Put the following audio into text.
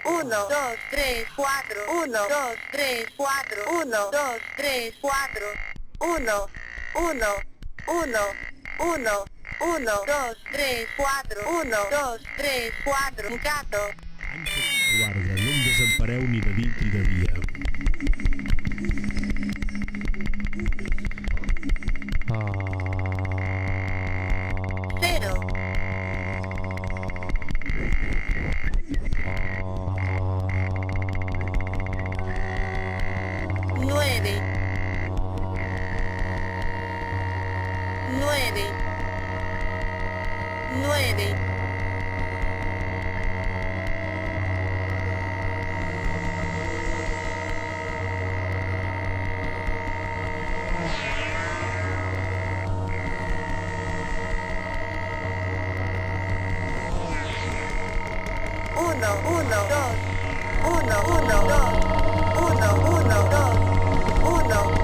1, 2, 3, 4, 1, 2, 3, 4, 1, 2, 3, 4, 1, 1, 1, 1, 1, 2, 3, 4, 1, 2, 3, 4, un gato. Guarda, no em desempareu ni de nit ni de dia. Cero. 9, 9, 9, 1, 1, 2, 1, 1, 2, 1, 1, 2, 1.